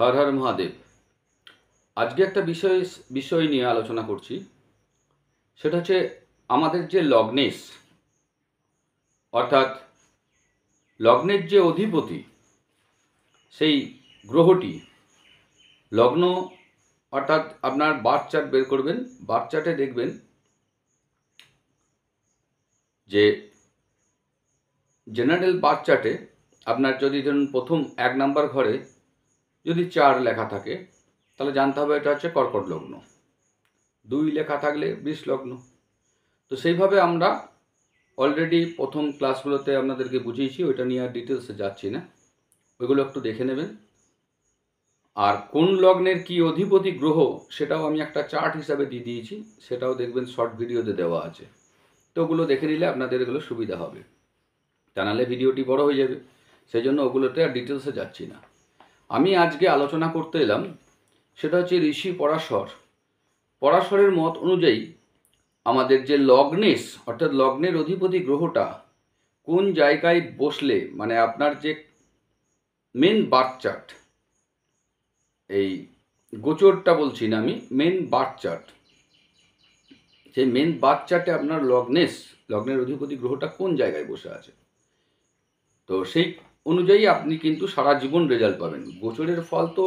হর হর মহাদেব। আজকে একটা বিষয় নিয়ে আলোচনা করছি। সেটা হচ্ছে আমাদের যে লগ্নেশ, অর্থাৎ লগ্নের যে অধিপতি, সেই গ্রহটি লগ্ন, অর্থাৎ আপনার বার্থ চার্ট বের করবেন। বার্থ চার্টে দেখবেন যে জেনারেল বার্থ চার্টে আপনার যদি ধরুন প্রথম 1 নাম্বার ঘরে যদি 4 লেখা থাকে, তাহলে জানতে হবে এটা হচ্ছে কর্কট লগ্ন। 2 লেখা থাকলে বৃষ লগ্ন। তো সেইভাবে আমরা অলরেডি প্রথম ক্লাসগুলোতে আপনাদেরকে বুঝিয়েছি, ওইটা নিয়ে আর ডিটেলসে যাচ্ছি না, ওইগুলো একটু দেখে নেবেন। আর কোন লগ্নের কি অধিপতি গ্রহ সেটাও আমি একটা চার্ট হিসাবে দিয়ে দিয়েছি, সেটাও দেখবেন শর্ট ভিডিওতে দেওয়া আছে। তো ওগুলো দেখে নিলে আপনাদের এগুলো সুবিধা হবে, তা নাহলে ভিডিওটি বড় হয়ে যাবে। সেই জন্য ওগুলোতে আর ডিটেলসে যাচ্ছি না। আমি আজকে আলোচনা করতে এলাম, সেটা হচ্ছে ঋষি পরাশরের মত অনুযায়ী আমাদের যে লগ্নেশ, অর্থাৎ লগ্নের অধিপতি গ্রহটা কোন জায়গায় বসলে, মানে আপনার যে মেন বার্থ চার্ট, এই গোচরটা বলছি না আমি, মেন বার্থ চার্ট, সেই মেন বার্থ চার্টে আপনার লগ্নের অধিপতি গ্রহটা কোন জায়গায় বসে আছে, তো সেই অনুযায়ী আপনি কিন্তু সারা জীবন রেজাল্ট পাবেন। গোচরের ফল তো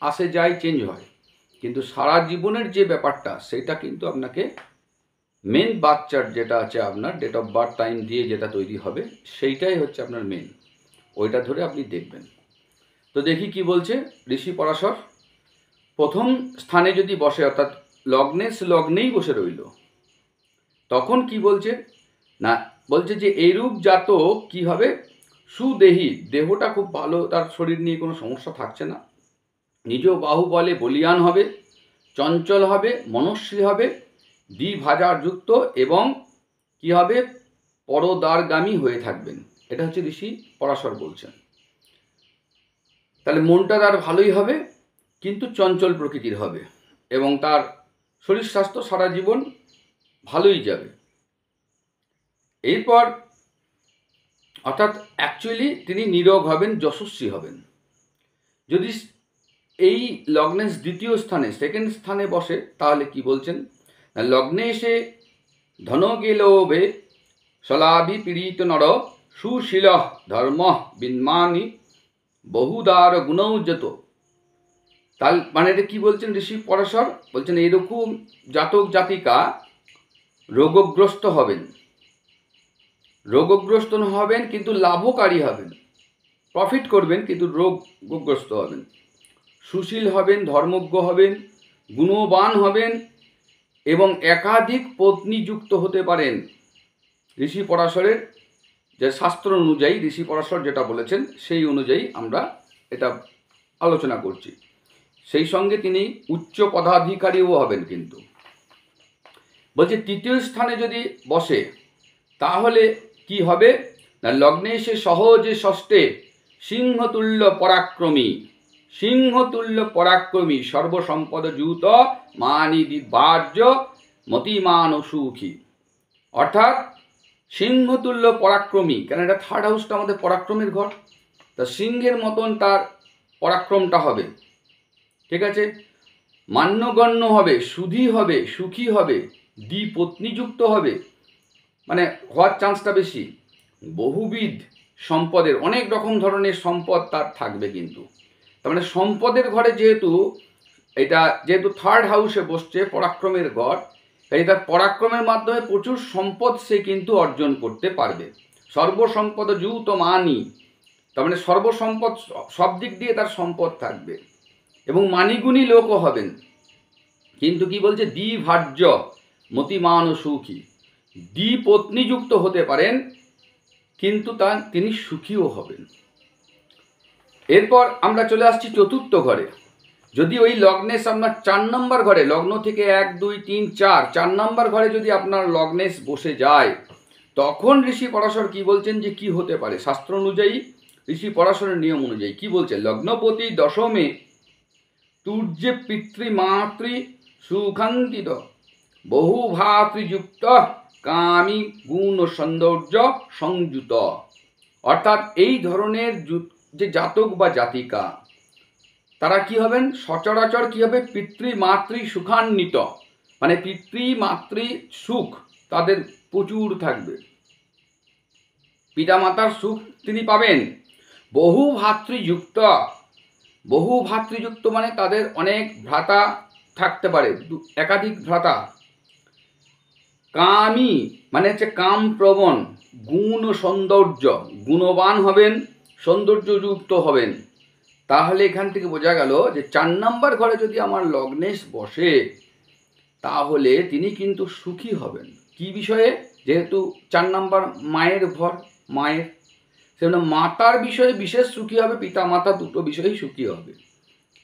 আসে যায়, চেঞ্জ হয়, কিন্তু সারা জীবনের যে ব্যাপারটা সেটা কিন্তু আপনাকে মেন বার্থ চার্ট যেটা আছে, আপনার ডেট অফ বার্থ টাইম দিয়ে যেটা তৈরি হবে, সেইটাই হচ্ছে আপনার মেন। ওইটা ধরে আপনি দেখবেন। তো দেখি কি বলছে ঋষি পরাশর। প্রথম স্থানে যদি বসে, অর্থাৎ লগ্নেই বসে রইল, তখন কি বলছে না, বলছে যে এইরূপ জাতক কি হবে, সুদেহী, দেহটা খুব ভালো, তার শরীর নিয়ে কোনো সমস্যা থাকছে না, নিজ বাহুবলে বলিয়ান হবে, চঞ্চল হবে, মনস্বী হবে, দ্বিভাজাযুক্ত এবং কি হবে, পরদ্বারগামী হয়ে থাকবেন। এটা হচ্ছে ঋষি পরাশর বলছেন। তাহলে মনটা তার ভালোই হবে, কিন্তু চঞ্চল প্রকৃতির হবে, এবং তার শরীর স্বাস্থ্য সারা জীবন ভালোই যাবে। এরপর অর্থাৎ অ্যাকচুয়ালি তিনি নিরোগ হবেন, যশস্বী হবেন। যদি এই লগ্নেশ দ্বিতীয় স্থানে, সেকেন্ড স্থানে বসে, তাহলে কি বলছেন, লগ্নে এসে ধনগেলোভে শলাভি পীড়িত নর সুশীল ধর্ম বিন্মানি বহুদার গুণৌজত। তার মানে এটা কি বলছেন ঋষি পরাশর, বলছেন এরকম জাতক জাতিকা রোগগ্রস্ত হবেন, কিন্তু লাভকারী হবেন, প্রফিট করবেন, কিন্তু রোগগ্রস্ত হবেন। সুশীল হবেন, ধর্মজ্ঞ হবেন, গুণবান হবেন, এবং একাধিক পত্নীযুক্ত হতে পারেন। ঋষি পরাশরের যে শাস্ত্র অনুযায়ী ঋষি পরাশর যেটা বলেছেন সেই অনুযায়ী আমরা এটা আলোচনা করছি। সেই সঙ্গে তিনি উচ্চ পদাধিকারীও হবেন। কিন্তু বলছে তৃতীয় স্থানে যদি বসে, তাহলে কি হবে না, লগ্নে সে সহজে ষষ্ঠে সিংহতুল্য পরাক্রমী সর্বসম্পদযুত মানি দিবার্য মতিমান সুখী। অর্থাৎ সিংহতুল্য পরাক্রমী, কেন এটা থার্ড হাউসটা আমাদের পরাক্রমের ঘর, তা সিংহের মতন তার পরাক্রমটা হবে, ঠিক আছে, মান্যগণ্য হবে, সুখী হবে, দ্বিপত্নীযুক্ত হবে, মানে হওয়ার চান্সটা বেশি, বহুবিধ সম্পদের, অনেক রকম ধরনের সম্পদ তার থাকবে। কিন্তু তার মানে সম্পদের ঘরে যেহেতু থার্ড হাউসে বসছে, পরাক্রমের ঘর, তাই তার পরাক্রমের মাধ্যমে প্রচুর সম্পদ সে কিন্তু অর্জন করতে পারবে। সর্বসম্পদ যুত মানি, তার মানে সর্বসম্পদ, সব দিক দিয়ে তার সম্পদ থাকবে, এবং মানিগুণী লোকও হবেন। কিন্তু কি বলছে, দ্বিভার্য মতিমান সুখী, দ্বিপত্নীযুক্ত হতে পারেন, কিন্তু তিনি সুখীও হবেন। এরপর আমরা চলে আসছি চতুর্থ ঘরে। যদি ওই লগ্নেশ আপনার 4 নম্বর ঘরে, লগ্ন থেকে 1, 2, 3, 4 নম্বর ঘরে যদি আপনার লগ্নেশ বসে যায়, তখন ঋষি পরাশর কি বলছেন যে কি হতে পারে, শাস্ত্র অনুযায়ী, ঋষি পরাশরের নিয়ম অনুযায়ী কি বলছে, লগ্নপতি দশমে তুর্যে পিতৃমাতৃ সুখান্তিত বহু ভাতৃযুক্ত কামী গুণ সৌন্দর্য সংযুত। অর্থাৎ এই ধরনের যে জাতক বা জাতিকা তারা কি হবেন, সচরাচর কি হবে, পিতৃমাতৃ সুখান্বিত, মানে পিতৃমাতৃ সুখ তাদের প্রচুর থাকবে, পিতামাতার সুখ তিনি পাবেন। বহু ভাতৃযুক্ত, বহু ভাতৃযুক্ত মানে তাদের অনেক ভ্রাতা থাকতে পারে, একাধিক ভ্রাতা। কামী মানে হচ্ছে কাম প্রবণ, গুণ সৌন্দর্য, গুণবান হবেন, সৌন্দর্যযুক্ত হবেন। তাহলে এখান থেকে বোঝা গেল যে 4 নম্বর ঘরে যদি আমার লগ্নেশ বসে তাহলে তিনি কিন্তু সুখী হবেন। কি বিষয়ে, যেহেতু 4 নম্বর মায়ের ঘর, মায়ের, সেজন্য মাতার বিষয়ে বিশেষ সুখী হবে, পিতা মাতা দুটো বিষয়েই সুখী হবে।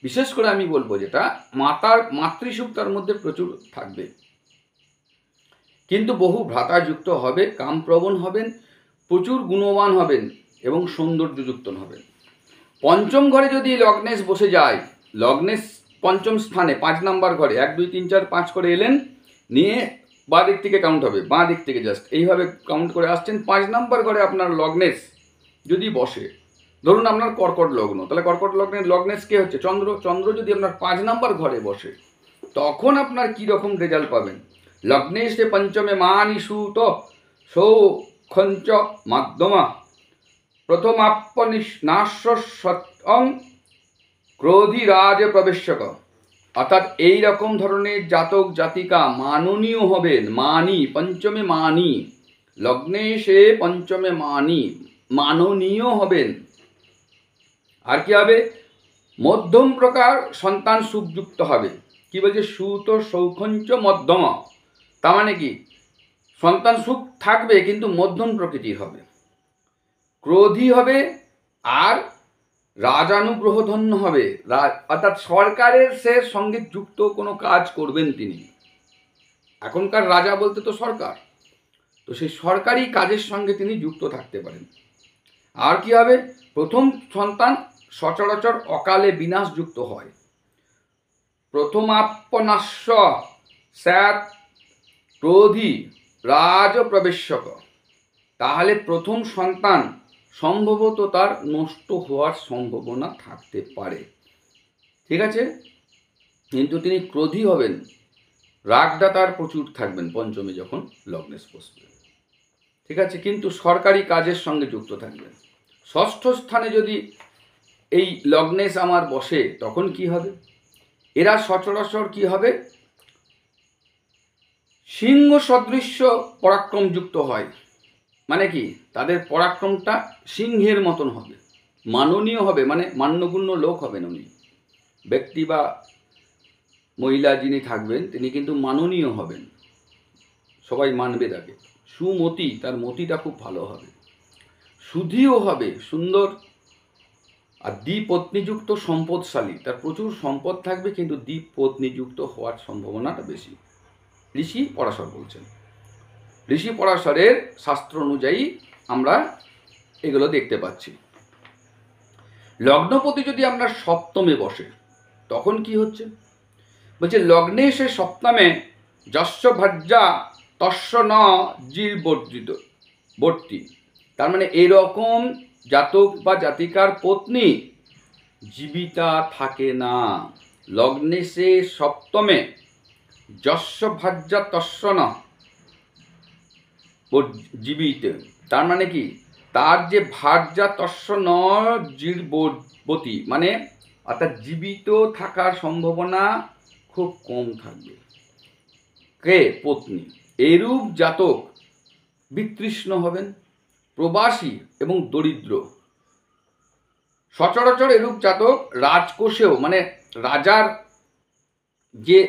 বিশেষ করে আমি বলবো যেটা মাতার মাতৃসুখ তার মধ্যে প্রচুর থাকবে, কিন্তু বহু ভ্রাতাযুক্ত হবে, কামপ্রবণ হবেন, প্রচুর গুণবান হবেন এবং সৌন্দর্যযুক্ত হবেন। 5ম ঘরে যদি লগ্নেশ বসে যায়, লগ্নেশ 5ম স্থানে 5 নম্বর ঘরে 1 2 3 4 5 করে এলেন, নিয়ে বাঁ দিক থেকে কাউন্ট হবে, বাঁ দিক থেকে জাস্ট এইভাবে কাউন্ট করে আসছেন। 5 নম্বর ঘরে আপনার লগ্নেশ যদি বসে, ধরুন আপনার কর্কট লগ্ন, তাহলে কর্কট লগ্নের লগ্নেশ কে হচ্ছে চন্দ্র, চন্দ্র যদি আপনার 5 নম্বর ঘরে বসে তখন আপনার কি রকম রেজাল্ট পাবেন। লগ্নেশে পঞ্চমে মানি সুত সৌখঞ্চ মাধ্যমা প্রথমাপ্যনিষ্ণাস্যং ক্রোধিরাজ প্রবেশক, অর্থাৎ এই রকম ধরনের জাতক জাতিকা মাননীয় হবেন। মানি, পঞ্চমে মানি, লগ্নেশে পঞ্চমে মানি, মাননীয় হবেন। আর কি হবে, মধ্যম প্রকার সন্তান সুখযুক্ত হবে। কি বলছে, সুত সৌখঞ্চ মধ্যম, তার মানে কি সন্তান সুখ থাকবে কিন্তু মধ্যম প্রকৃতির হবে, ক্রোধী হবে আর রাজানুগ্রহ ধন্য হবে, অর্থাৎ সরকারের সে সঙ্গে যুক্ত কোনো কাজ করবেন তিনি। এখনকার রাজা বলতে তো সরকার, তো সেই সরকারি কাজের সঙ্গে তিনি যুক্ত থাকতে পারেন। আর কি হবে, প্রথম সন্তান সচরাচর অকালে বিনাশযুক্ত হয়। প্রথমাপ্যনাস্য স্যাত ক্রোধী রাজ প্রবেশক, তাহলে প্রথম সন্তান সম্ভবত তার নষ্ট হওয়ার সম্ভাবনা থাকতে পারে, ঠিক আছে, কিন্তু তিনি ক্রোধী হবেন, রাগটা তার প্রচুর থাকবেন 5মে যখন লগ্নেশ বসবে, ঠিক আছে, কিন্তু সরকারি কাজের সঙ্গে যুক্ত থাকবেন। 6ষ্ঠ স্থানে যদি এই লগ্নেশ আমার বসে তখন কি হবে, এরা সচরাচর কি হবে, সিংহ সদৃশ্য পরাক্রমযুক্ত হয়, মানে কি তাদের পরাক্রমটা সিংহের মতন হবে, মাননীয় হবে, মানে মান্যগুণ্য লোক হবেন উনি, ব্যক্তি বা মহিলা যিনি থাকবেন তিনি কিন্তু মাননীয় হবেন, সবাই মানবে তাকে। সুমতি, তার মতিটা খুব ভালো হবে, সুধীও হবে, সুন্দর, আর দ্বিপত্নীযুক্ত সম্পদশালী, তার প্রচুর সম্পদ থাকবে কিন্তু দ্বিপত্নীযুক্ত হওয়ার সম্ভাবনাটা বেশি। ঋষি পরাশর বলছেন, ঋষি পরাশরের শাস্ত্র অনুযায়ী আমরা এগুলো দেখতে পাচ্ছি। লগ্নপতি যদি আপনার 7মে বসে তখন কি হচ্ছে, বলছে লগ্নে সে 7মে যস্য ভাজ্যা তস্য ন জীবর্জিত বর্তি, তার মানে এরকম জাতক বা জাতিকার পত্নী জীবিতা থাকে না। লগ্নে সে 7মে যস্য ভাজ্যা তস্য ন জীবিত, তার মানে কি তার যে ভার্যা তস্য ন জীবতি, মানে অর্থাৎ জীবিত থাকার সম্ভাবনা খুব কম থাকবে, কে পত্নী। এরূপ জাতক বিতৃষ্ণ হবেন, প্রবাসী এবং দরিদ্র। সচরাচর এরূপ জাতক রাজকোষেও, মানে রাজার যে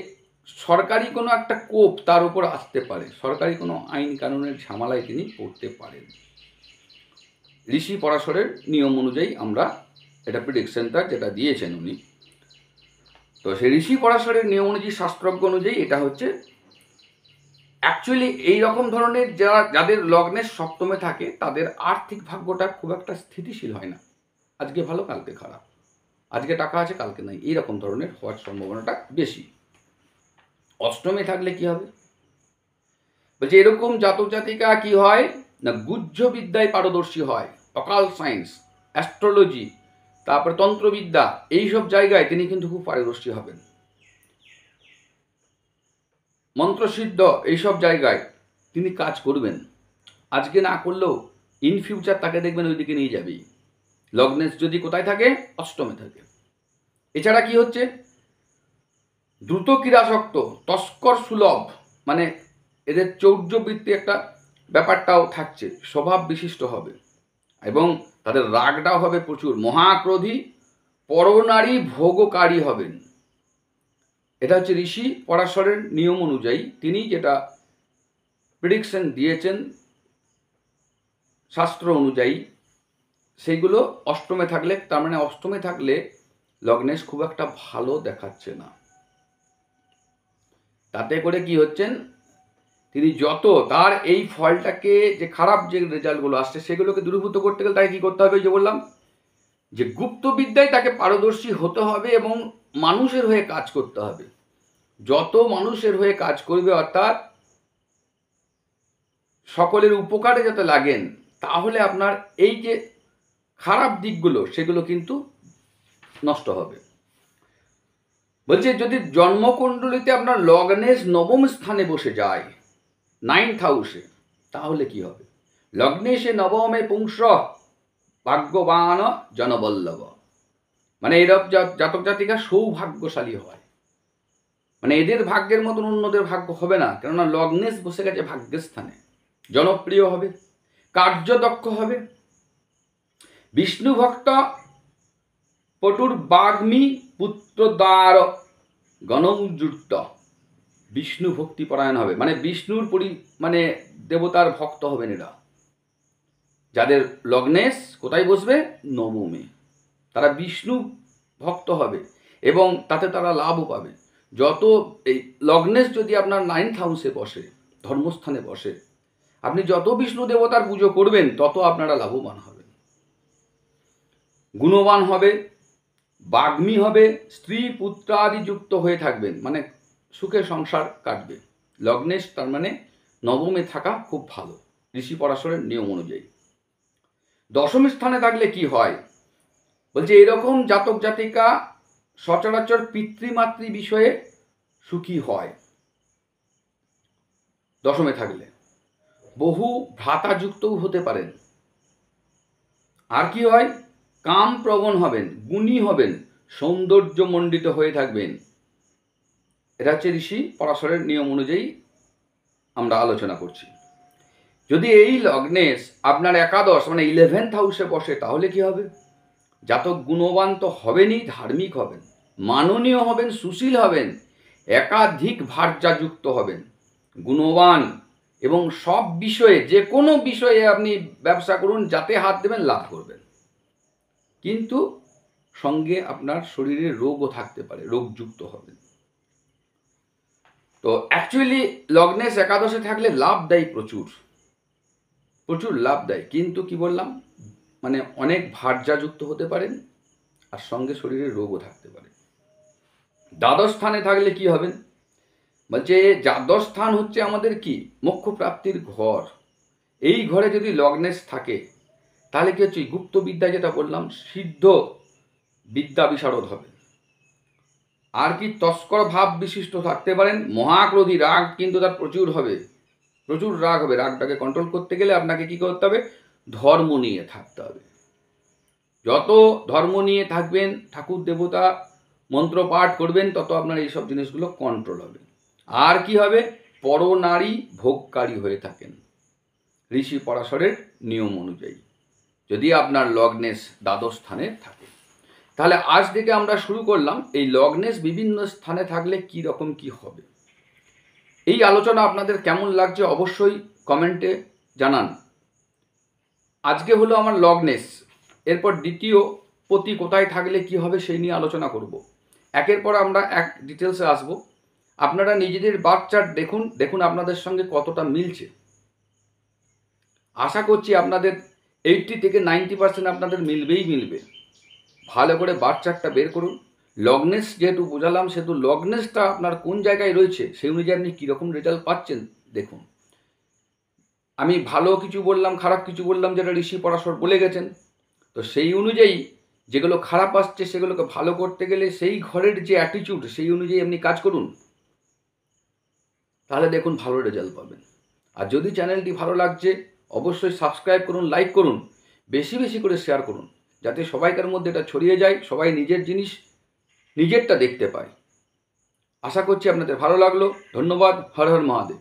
সরকারি কোনো একটা কোপ তার উপর আসতে পারে, সরকারি কোনো আইন কানুনের ঝামেলায় তিনি পড়তে পারেন। ঋষি পরাশরের নিয়ম অনুযায়ী আমরা এটা প্রেডিকশনটা যেটা দিয়েছেন উনি, তো সেই ঋষি পরাশরের নিয়ম অনুযায়ী, শাস্ত্রজ্ঞ অনুযায়ী এটা হচ্ছে অ্যাকচুয়ালি এই রকম ধরনের যাদের লগ্নের 7মে থাকে তাদের আর্থিক ভাগ্যটা খুব একটা স্থিতিশীল হয় না, আজকে ভালো কালকে খারাপ, আজকে টাকা আছে কালকে নাই, এইরকম ধরনের হওয়ার সম্ভাবনাটা বেশি। 8মে থাকলে কি হবে, বলছে এরকম জাতক জাতিকা কি হয় না, গুহ্য বিদ্যায় পারদর্শী হয়, অকাল সায়েন্স, অ্যাস্ট্রোলজি, তারপরে তন্ত্রবিদ্যা, এইসব জায়গায় তিনি কিন্তু খুব পারদর্শী হবেন। মন্ত্রসিদ্ধ এইসব জায়গায় তিনি কাজ করবেন। আজকে না করলেও ইন ফিউচার তাকে দেখবেন ওই দিকে নিয়ে যাবেই। লগ্নেশ যদি কোথায় থাকে? অষ্টমে থাকে। এছাড়া কি হচ্ছে? দ্রুত ক্রীড়াসক্ত, তস্কর সুলভ, মানে এদের চৌর্যবৃত্তি একটা ব্যাপারটাও থাকছে, স্বভাব বিশিষ্ট হবে এবং তাদের রাগটাও হবে প্রচুর। মহাক্রোধী, পরনারী ভোগকারী হবেন। এটা হচ্ছে ঋষি পরাশরের নিয়ম অনুযায়ী তিনি যেটা প্রেডিকশন দিয়েছেন শাস্ত্র অনুযায়ী, সেইগুলো অষ্টমে থাকলে, তার মানে অষ্টমে থাকলে লগ্নেশ খুব একটা ভালো দেখাচ্ছে না। তাতে করে কি হচ্ছেন, তিনি যত তার এই ফলটাকে, যে খারাপ যে রেজাল্টগুলো আসছে সেগুলোকে দূরীভূত করতে গেলে তাকে কী করতে হবে? যে বললাম যে গুপ্তবিদ্যায় তাকে পারদর্শী হতে হবে এবং মানুষের হয়ে কাজ করতে হবে। যত মানুষের হয়ে কাজ করবে, অর্থাৎ সকলের উপকারে যাতে লাগেন, তাহলে আপনার এই যে খারাপ দিকগুলো সেগুলো কিন্তু নষ্ট হবে। বলছে যদি জন্মকুণ্ডলিতে আপনার লগ্নেশ নবম স্থানে বসে যায়, 9th হাউসে, তাহলে কি হবে? লগ্নেশে নবমে পুংস ভাগ্যবান জনবল্লভ, মানে এরব জাতক জাতিকা সৌভাগ্যশালী হয়। মানে এদের ভাগ্যের মতন অন্যদের ভাগ্য হবে না, কেননা লগ্নেশ বসে গেছে ভাগ্যের স্থানে। জনপ্রিয় হবে, কার্যদক্ষ হবে, বিষ্ণু ভক্ত, পটুর বাগ্মী, পুত্রদ্বার গণযুক্ত, বিষ্ণু ভক্তি পরায়ণ হবে, মানে বিষ্ণুর মানে দেবতার ভক্ত হবেন এরা। যাদের লগ্নেশ কোথায় বসবে? নবমে, তারা বিষ্ণু ভক্ত হবে এবং তাতে তারা লাভও পাবে। যত এই লগ্নেশ যদি আপনার 9th হাউসে বসে, ধর্মস্থানে বসে, আপনি যত বিষ্ণু দেবতার পুজো করবেন তত আপনারা লাভবান হবেন, গুণবান হবে, বাগ্মী হবে, স্ত্রী পুত্রাদি যুক্ত হয়ে থাকবেন, মানে সুখে সংসার কাটবে। লগ্নেশ তার মানে নবমে থাকা খুব ভালো ঋষি পরাশরের নিয়ম অনুযায়ী। দশম স্থানে থাকলে কি হয়? বলছে এরকম জাতক জাতিকা সচরাচর পিতৃমাতৃ বিষয়ে সুখী হয়। দশমে থাকলে বহু ভ্রাতাযুক্তও হতে পারেন। আর কি হয়? কাম প্রবণ হবেন, গুণী হবেন, সৌন্দর্যমণ্ডিত হয়ে থাকবেন। এটা হচ্ছে ঋষি পরাশরের নিয়ম অনুযায়ী আমরা আলোচনা করছি। যদি এই লগ্নেশ আপনার একাদশ মানে 11th হাউসে বসে, তাহলে কি হবে? জাতক গুণবান তো হবেনই, ধার্মিক হবেন, মাননীয় হবেন, সুশীল হবেন, একাধিক ভার্যাযুক্ত হবেন, গুণবান এবং সব বিষয়ে, যে কোনো বিষয়ে আপনি ব্যবসা করুন, যাতে হাত দেবেন লাভ করবেন। কিন্তু সঙ্গে আপনার শরীরে রোগও থাকতে পারে, রোগযুক্ত হবেন। তো অ্যাকচুয়ালি লগ্নেশ একাদশে থাকলে লাভ দেয়, প্রচুর প্রচুর লাভ দেয়, কিন্তু কি বললাম, মানে অনেক ভার্যাযুক্ত হতে পারেন আর সঙ্গে শরীরে রোগও থাকতে পারে। দ্বাদশ স্থানে থাকলে কি হবেন? বলছে দ্বাদশ স্থান হচ্ছে আমাদের কি, মোক্ষ প্রাপ্তির ঘর। এই ঘরে যদি লগ্নেশ থাকে তাহলে কি হচ্ছে, গুপ্ত বিদ্যা যেটা বললাম, সিদ্ধ বিদ্যা বিশারদ হবে। আর কি, তস্কর ভাব বিশিষ্ট থাকতে পারেন। মহাক্রোধী, রাগ কিন্তু তার প্রচুর হবে, প্রচুর রাগ হবে। রাগটাকে কন্ট্রোল করতে গেলে আপনাকে কি করতে হবে? ধর্ম নিয়ে থাকতে হবে। যত ধর্ম নিয়ে থাকবেন, ঠাকুর দেবতা মন্ত্র পাঠ করবেন, তত আপনার এইসব জিনিসগুলো কন্ট্রোল হবে। আর কি হবে? পরনারী ভোগকারী হয়ে থাকেন ঋষি পরাশরের নিয়ম অনুযায়ী, যদি আপনার লগ্নেশ দ্বাদশ স্থানে থাকে। তাহলে আজ থেকে আমরা শুরু করলাম এই লগ্নেশ বিভিন্ন স্থানে থাকলে কি রকম কি হবে। এই আলোচনা আপনাদের কেমন লাগছে অবশ্যই কমেন্টে জানান। আজকে হলো আমার লগ্নেশ, এরপর দ্বিতীয় পতি কোথায় থাকলে কি হবে সেই নিয়ে আলোচনা করব। একের পর আমরা এক ডিটেলসে আসব। আপনারা নিজেদের বার্থ চার্ট দেখুন, দেখুন আপনাদের সঙ্গে কতটা মিলছে। আশা করছি আপনাদের 80 থেকে 90% আপনাদের মিলবে। ভালো করে বার্থ চার্টটা বের করুন। লগ্নেশ যেহেতু বোঝালাম, সেহেতু লগ্নেশটা আপনার কোন জায়গায় রয়েছে সেই অনুযায়ী আপনি কীরকম রেজাল্ট পাচ্ছেন দেখুন। আমি ভালো কিছু বললাম, খারাপ কিছু বললাম, যেটা ঋষি পরাশর বলে গেছেন, তো সেই অনুযায়ী যেগুলো খারাপ আসছে সেগুলোকে ভালো করতে গেলে সেই ঘরের যে অ্যাটিটিউড সেই অনুযায়ী আপনি কাজ করুন, তাহলে দেখুন ভালো রেজাল্ট পাবেন। আর যদি চ্যানেলটি ভালো লাগছে অবশ্যই সাবস্ক্রাইব করুন, লাইক করুন, বেশি বেশি করে শেয়ার করুন, যাতে সবাইকার মধ্যে এটা ছড়িয়ে যায়, সবাই নিজের জিনিস নিজেরটা দেখতে পায়। আশা করছি আপনাদের ভালো লাগলো। ধন্যবাদ। হর হর মহাদেব।